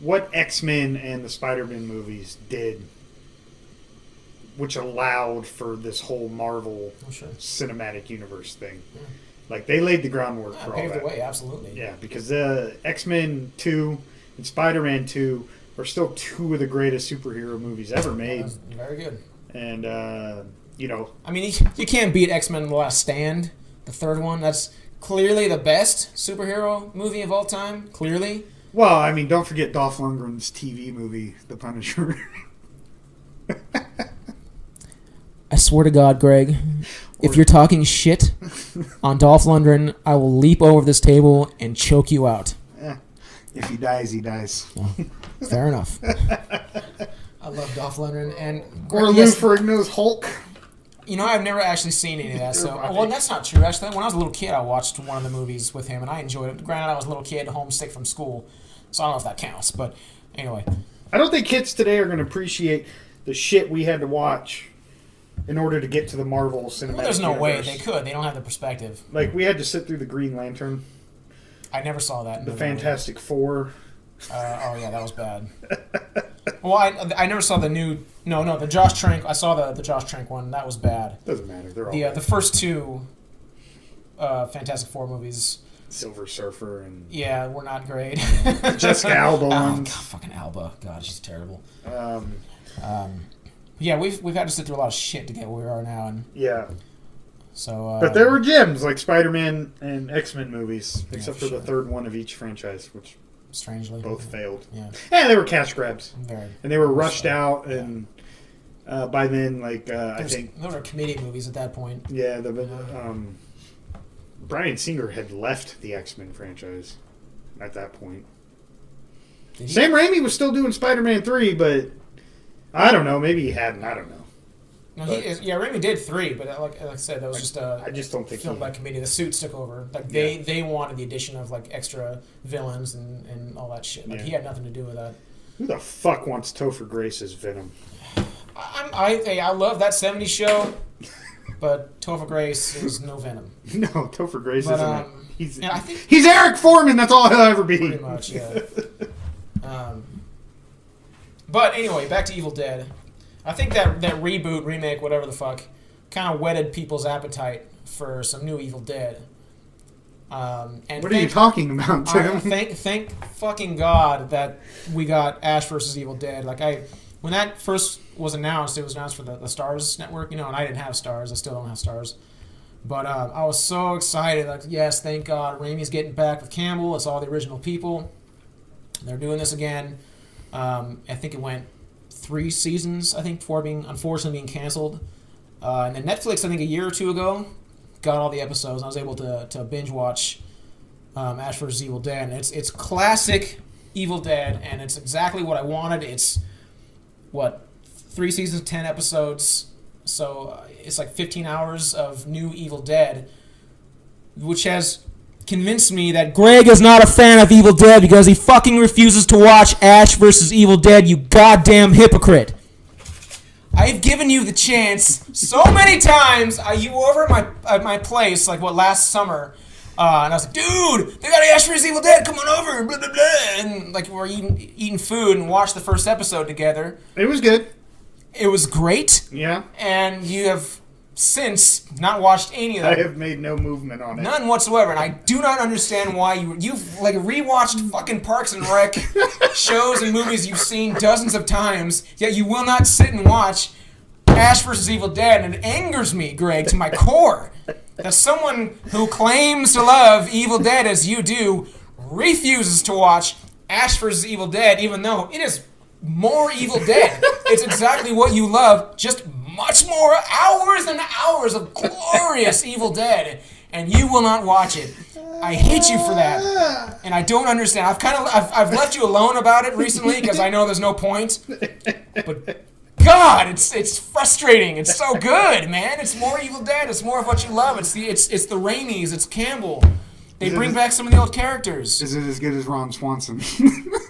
what X-Men and the Spider-Man movies did, which allowed for this whole Marvel cinematic universe thing. Yeah. Like, they laid the groundwork for all that. Paved the way, absolutely. Yeah, because X-Men 2 and Spider-Man 2 are still two of the greatest superhero movies ever made. Very good. And, you know... I mean, you can't beat X-Men The Last Stand, the third one. That's clearly the best superhero movie of all time. Clearly. Well, I mean, don't forget Dolph Lundgren's TV movie, The Punisher. I swear to God, Greg, if you're talking shit on Dolph Lundgren, I will leap over this table and choke you out. If he dies, he dies. Well, fair enough. I love Dolph Lundgren. And or Lou Ferrigno's Hulk. You know, I've never actually seen any of that. So, well, that's not true. Actually, when I was a little kid, I watched one of the movies with him, and I enjoyed it. Granted, I was a little kid, homesick from school, so I don't know if that counts. But anyway, I don't think kids today are going to appreciate the shit we had to watch in order to get to the Marvel cinematic there's no universe. way they could. They don't have the perspective. Like, we had to sit through the Green Lantern. I never saw that. The Fantastic Four. Oh yeah, that was bad. Well, I never saw the new. No, the Josh Trank. I saw the Josh Trank one. That was bad. Doesn't matter. They're all bad. The first two Fantastic Four movies. Silver Surfer and were not great. Jessica Alba God, fucking Alba. God, she's terrible. Yeah, we've had to sit through a lot of shit to get where we are now, and so. But there were gems like Spider-Man and X-Men movies, except for the third one of each franchise, which strangely both failed. Yeah, they were cash grabs, and they were rushed out, and Yeah. By then, like I think those are committee movies at that point. Yeah, Bryan Singer had left the X-Men franchise at that point. Sam Raimi was still doing Spider-Man 3, but I don't know. Maybe he hadn't. I don't know. No, Raimi did 3, but like I said, that was just I just don't think filmed by committee. The Suits took over. Like they wanted the addition of like extra villains and all that shit. Like he had nothing to do with that. Who the fuck wants Topher Grace as Venom? I love that 70s show, but Topher Grace is no Venom. No, Topher Grace isn't. He's Eric Foreman. That's all he'll ever be. Pretty much, yeah. But anyway, back to Evil Dead. I think that reboot, remake, whatever the fuck, kind of whetted people's appetite for some new Evil Dead. And what are you talking about, Tim? Thank fucking God that we got Ash vs. Evil Dead. When that first was announced, it was announced for the Starz network, and I didn't have Starz. I still don't have Starz. But I was so excited. Like, yes, thank God. Raimi's getting back with Campbell. It's all the original people. They're doing this again. I think it went 3 seasons, before unfortunately being canceled. And then Netflix, I think a year or two ago, got all the episodes. And I was able to binge watch Ash vs. Evil Dead. And it's classic Evil Dead, and it's exactly what I wanted. It's 3 seasons, 10 episodes. So it's like 15 hours of new Evil Dead, which has convinced me that Greg is not a fan of Evil Dead because he fucking refuses to watch Ash vs. Evil Dead, you goddamn hypocrite. I've given you the chance so many times. You were over at my place, like, last summer. And I was like, dude, they got Ash vs. Evil Dead, come on over, blah, blah, blah. And, like, we're eating food and watched the first episode together. It was good. It was great. Yeah. And you have since not watched any of them. I have made no movement on it. None whatsoever. And I do not understand why you've, like, rewatched fucking Parks and Rec shows and movies you've seen dozens of times, yet you will not sit and watch Ash vs. Evil Dead. And it angers me, Greg, to my core. That someone who claims to love Evil Dead as you do refuses to watch Ash vs. Evil Dead, even though it is more Evil Dead. It's exactly what you love, just much more hours and hours of glorious Evil Dead, and you will not watch it. I hate you for that, and I don't understand. I've left you alone about it recently because I know there's no point, but God, it's frustrating. It's so good, man. It's more Evil Dead. It's more of what you love. It's the Raimis. It's Campbell. They bring back some of the old characters. Is it as good as Ron Swanson?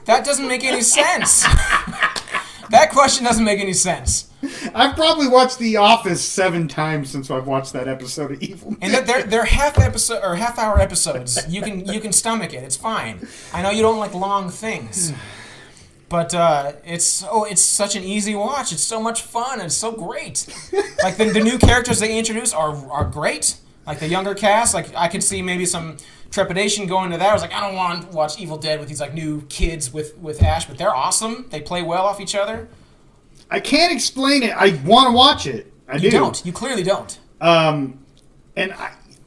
That doesn't make any sense. That question doesn't make any sense. I've probably watched The Office 7 times since I've watched that episode of Evil Dead. And they're half-hour episodes. You can stomach it. It's fine. I know you don't like long things. But it's such an easy watch. It's so much fun. It's so great. Like the new characters they introduce are great. Like the younger cast, like I could see maybe some trepidation going to that. I was like, I don't want to watch Evil Dead with these like new kids with Ash, but they're awesome. They play well off each other. I can't explain it. I want to watch it. You don't. You clearly don't. And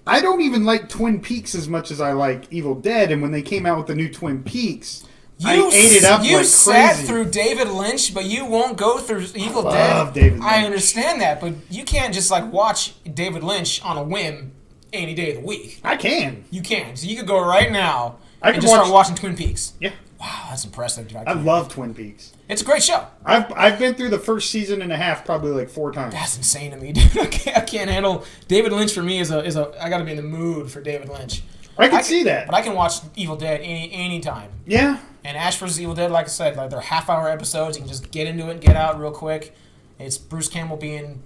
I don't even like Twin Peaks as much as I like Evil Dead. And when they came out with the new Twin Peaks, I ate it up like crazy. You sat through David Lynch, but you won't go through Evil Dead. I love David Lynch. I understand that, but you can't just like watch David Lynch on a whim any day of the week. I can. You can. So you could go right now and just start watching Twin Peaks. Yeah. Wow, that's impressive, dude. I love Twin Peaks. It's a great show. I've been through the first season and a half probably like 4 times. That's insane to me, dude. I can't handle David Lynch. For me is a I got to be in the mood for David Lynch. I can see that. But I can watch Evil Dead any time. Yeah. And Ash vs. Evil Dead, like I said, like they're half-hour episodes. You can just get into it and get out real quick. It's Bruce Campbell being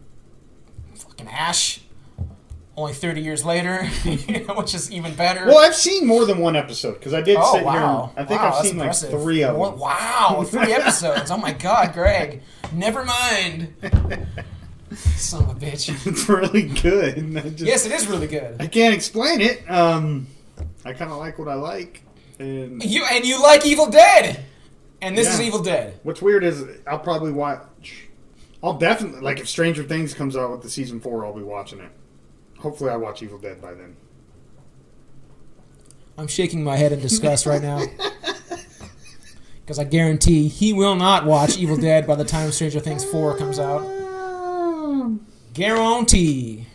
fucking Ash, only 30 years later, which is even better. Well, I've seen more than one episode because I did sit here. I think I've seen impressive. Like 3 of them. Wow, 3 episodes. Oh my God, Greg. Never mind. Son of a bitch. It's really good. Yes, it is really good. I can't explain it. I kind of like what I like. And you like Evil Dead, and this is Evil Dead. What's weird is I'll probably watch. I'll definitely like if Stranger Things comes out with the season 4, I'll be watching it. Hopefully, I watch Evil Dead by then. I'm shaking my head in disgust right now because I guarantee he will not watch Evil Dead by the time Stranger Things 4 comes out. Guarantee.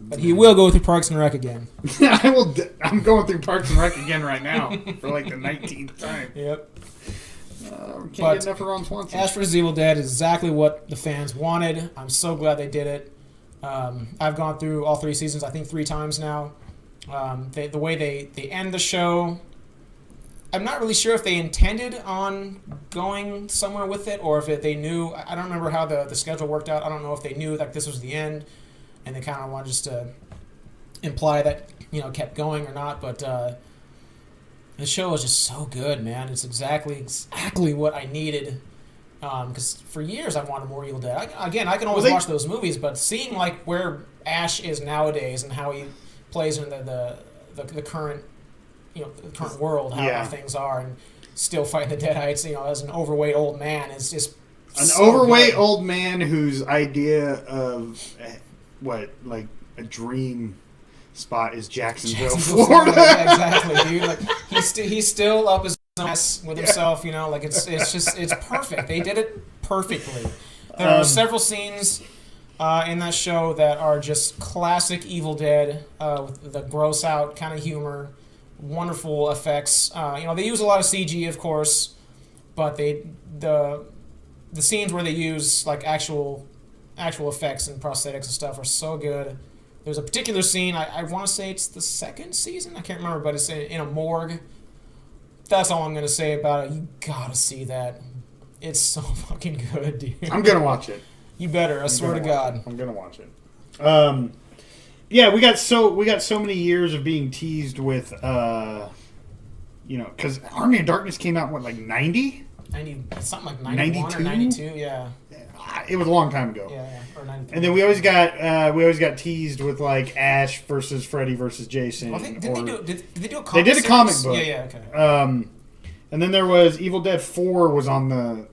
But he will go through Parks and Rec again. I will. I'm going through Parks and Rec again right now for like the 19th time. Yep. Can't get enough of Ron Swanson. Ash vs. Evil Dead is exactly what the fans wanted. I'm so glad they did it. I've gone through all 3 seasons, I think 3 times now. The way they end the show, I'm not really sure if they intended on going somewhere with it or if they knew. I don't remember how the schedule worked out. I don't know if they knew like this was the end. And they kind of wanted just to imply that, kept going or not. But the show is just so good, man. It's exactly what I needed. Because for years I've wanted more Evil Dead. I can always watch those movies, but seeing like where Ash is nowadays and how he plays in the current, the current world, how things are, and still fighting the Deadites, as an overweight old man is just an overweight old man whose idea of like a dream spot is Jacksonville, Florida. Yeah, exactly, dude. Like he's still up his ass with himself, like it's perfect. They did it perfectly. There are several scenes in that show that are just classic Evil Dead with the gross out kind of humor, wonderful effects. They use a lot of CG, of course, but the scenes where they use like actual effects and prosthetics and stuff are so good. There's a particular scene, I want to say it's the 2nd season, I can't remember, but it's in a morgue. That's all I'm going to say about it. You gotta see that. It's so fucking good, dude. I'm going to watch it. You better. I swear to God. I'm gonna watch it. Yeah, we got so many years of being teased with, because Army of Darkness came out like 90, something like 91 or 92. Yeah. It was a long time ago. Yeah, or 93. And then we always got teased with like Ash versus Freddy versus Jason. Well, did they do a comic They did a series? comic book. Yeah, okay. And then there was Evil Dead 4 was on the,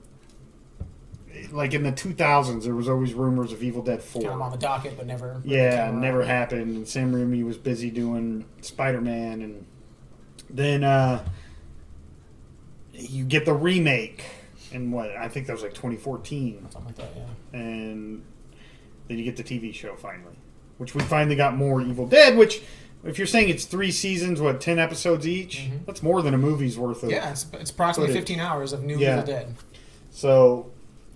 like in the 2000s, there was always rumors of Evil Dead 4. Kind of on the docket, but never. Never happened. And Sam Raimi was busy doing Spider-Man, and then you get the remake in I think that was like 2014. Something like that, yeah. And then you get the TV show finally, which we finally got more Evil Dead, which, if you're saying it's 3 seasons, 10 episodes each? Mm-hmm. That's more than a movie's worth of. Yeah, it's approximately 15 hours of new Evil Dead. So,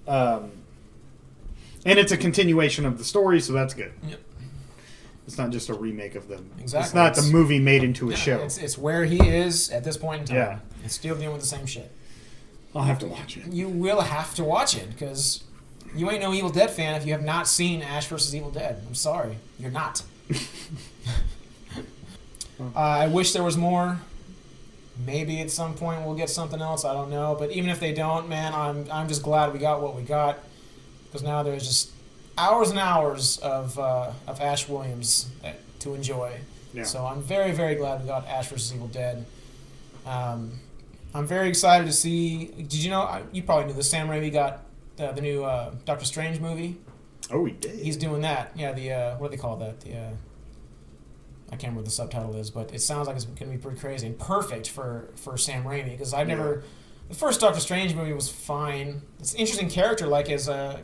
and it's a continuation of the story, so that's good. Yep. It's not just a remake of them. Exactly. It's not the movie made into a show. It's where he is at this point in time. Yeah. It's still dealing with the same shit. I'll have to watch it. You will have to watch it, because you ain't no Evil Dead fan if you have not seen Ash vs. Evil Dead. I'm sorry. You're not. I wish there was more. Maybe at some point we'll get something else. I don't know. But even if they don't, man, I'm just glad we got what we got. Because now there's just hours and hours of Ash Williams to enjoy. Yeah. So I'm very, very glad we got Ash vs. Evil Dead. I'm very excited to see... Did you know... You probably knew this. Sam Raimi got the new Doctor Strange movie. Oh, he did? He's doing that. Yeah, the... what do they call that? I can't remember what the subtitle is, but it sounds like it's going to be pretty crazy and perfect for Sam Raimi, because I've never... The first Doctor Strange movie was fine. It's an interesting character, like as a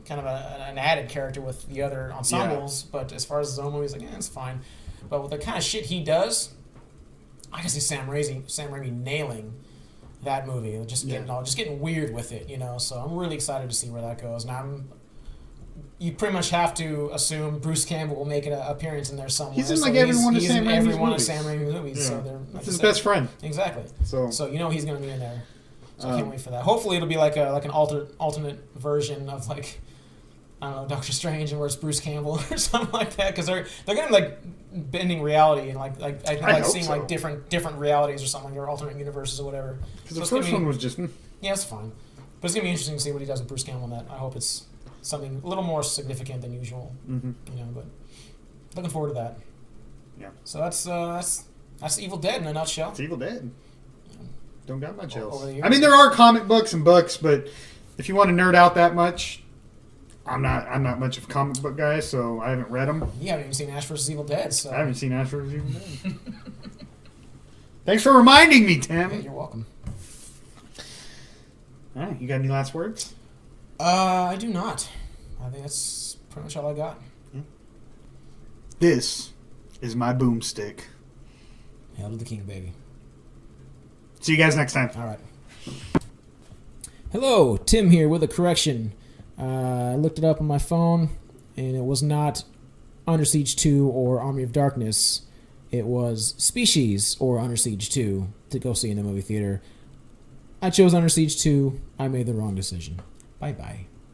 kind of an added character with the other ensembles, but as far as his own movies, like, it's fine. But with the kind of shit he does, I can see Sam Raimi nailing that movie, just getting weird with it, So I'm really excited to see where that goes. And you pretty much have to assume Bruce Campbell will make an appearance in there somewhere. He's in every one of Sam Raimi's movies. Yeah. So that's his best friend. Exactly. So he's going to be in there. So I can't wait for that. Hopefully it'll be like an alternate version of, like, I don't know, Doctor Strange, and where it's Bruce Campbell or something like that, because they're going to like bending reality and like seeing like different realities or something, or alternate universes or whatever. Because the first one was just it's fine, but it's gonna be interesting to see what he does with Bruce Campbell in that. I hope it's something a little more significant than usual. Mm-hmm. But looking forward to that. Yeah. So that's Evil Dead in a nutshell. It's Evil Dead. Don't got much else. The I mean, there are comic books and books, but if you want to nerd out that much, I'm not much of a comic book guy, so I haven't read them. You haven't even seen Ash vs. Evil Dead, so... I haven't seen Ash vs. Evil Dead. Thanks for reminding me, Tim. Yeah, you're welcome. All right, you got any last words? I do not. I think that's pretty much all I got. Yeah. This is my boomstick. Hail to the king, baby. See you guys next time. All right. Hello, Tim here with a correction. I looked it up on my phone, and it was not Under Siege 2 or Army of Darkness. It was Species or Under Siege 2 to go see in the movie theater. I chose Under Siege 2. I made the wrong decision. Bye-bye.